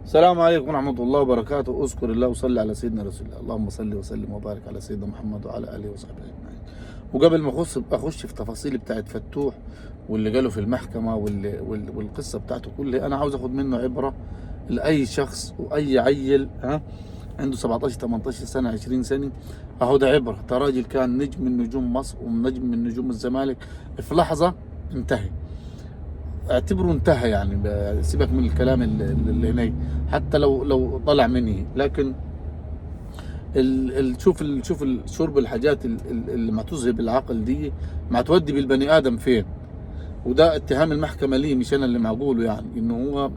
السلام عليكم ورحمة الله وبركاته. اذكر الله وصلي على سيدنا رسول الله. اللهم صل وسلم وبارك على سيدنا محمد وعلى آله وصحبه أجمعين. وقبل ما أخش في تفاصيل بتاعت فتوح واللي قاله في المحكمة والقصة بتاعته كلها، أنا عاوز أخد منه عبرة لأي شخص وأي عيل عنده 17 18 سنة 20 سنة. أهو ده عبرة. ده راجل كان نجم من نجوم مصر ونجم من نجوم الزمالك، في لحظة انتهى. اعتبره انتهى يعني، سيبك من الكلام اللي هناك حتى لو طلع مني. لكن شوف شرب الحاجات اللي ما تذهب العقل دي ما تودي بالبني ادم فين. وده اتهام المحكمه ليه، مش انا اللي معقوله، يعني انه هو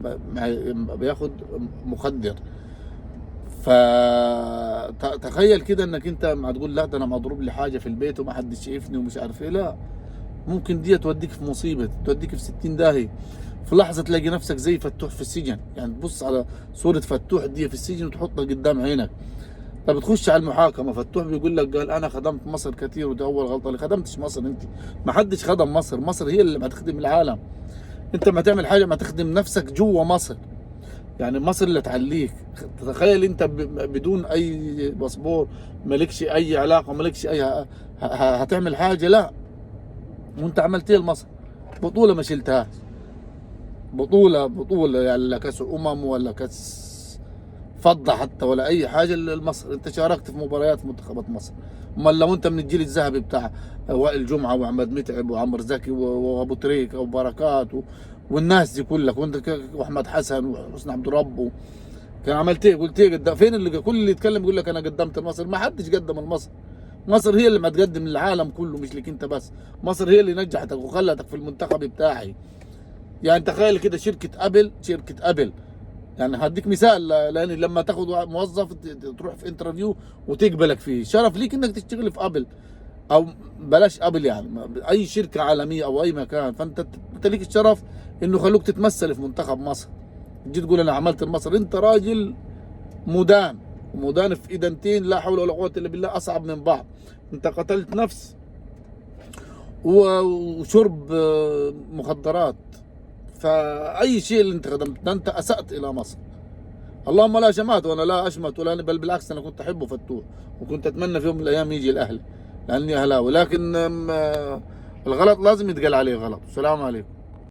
بياخد مخدر. فتخيل كده انك انت ما تقول لا ده انا مضروب لي حاجه في البيت وما حدش شايفني ومش عارف ايه. لا، ممكن دي توديك في مصيبه، توديك في 60 داهيه. في لحظه تلاقي نفسك زي فتوح في السجن، يعني تبص على صوره فتوح دي في السجن وتحطها قدام عينك. طب تخش على المحاكمه، فتوح بيقول لك قال انا خدمت مصر كثير وده اول غلطه لي. خدمتش مصر انت، ما حدش خدم مصر. مصر هي اللي ما تخدم العالم. انت ما تعمل حاجه ما تخدم نفسك جوه مصر، يعني مصر اللي تعليك. تخيل انت بدون اي باسبور، مالكش اي علاقه، مالكش اي هتعمل حاجه. لا، وانت عملت ايه لمصر؟ بطوله ما شلتهاش. بطوله يعني لا كاس ولا كاس فضه حتى ولا اي حاجه لمصر. انت شاركت في مباريات منتخبات مصر. امال لو انت من الجيل الذهبي بتاع وائل جمعه وعماد متعب وعمر زكي وابو تريكه وبركات والناس دي كلها، واحمد حسن وحسني عبد رب، كان عملت ايه؟ قلت ايه؟ فين اللي كل اللي يتكلم يقول لك انا قدمت لمصر؟ ما حدش قدم لمصر. مصر هي اللي ما تقدم للعالم كله، مش لك انت بس. مصر هي اللي نجحتك وخلتك في المنتخب بتاعي. يعني تخيل كده شركه ابل يعني هديك مثال، لان لما تاخد موظف تروح في انترفيو وتقبلك فيه، شرف ليك انك تشتغل في ابل، او بلاش ابل يعني اي شركه عالميه او اي مكان. فانت ليك الشرف انه خلوك تتمثل في منتخب مصر. تجي تقول انا عملت لمصر؟ انت راجل مدان، ومدان في ايدنتين لا حول ولا قوه الا بالله اصعب من بعض. انت قتلت نفس وشرب مخدرات. فاي شيء اللي انت خدمته ده انت اسأت الى مصر. اللهم لا شمات وانا لا اشمت ولا، بل بالعكس انا كنت احبه فتوح، وكنت اتمنى في يوم من الايام يجي الاهلي لاني اهلاوي. لكن الغلط لازم يتقال عليه غلط. السلام عليكم.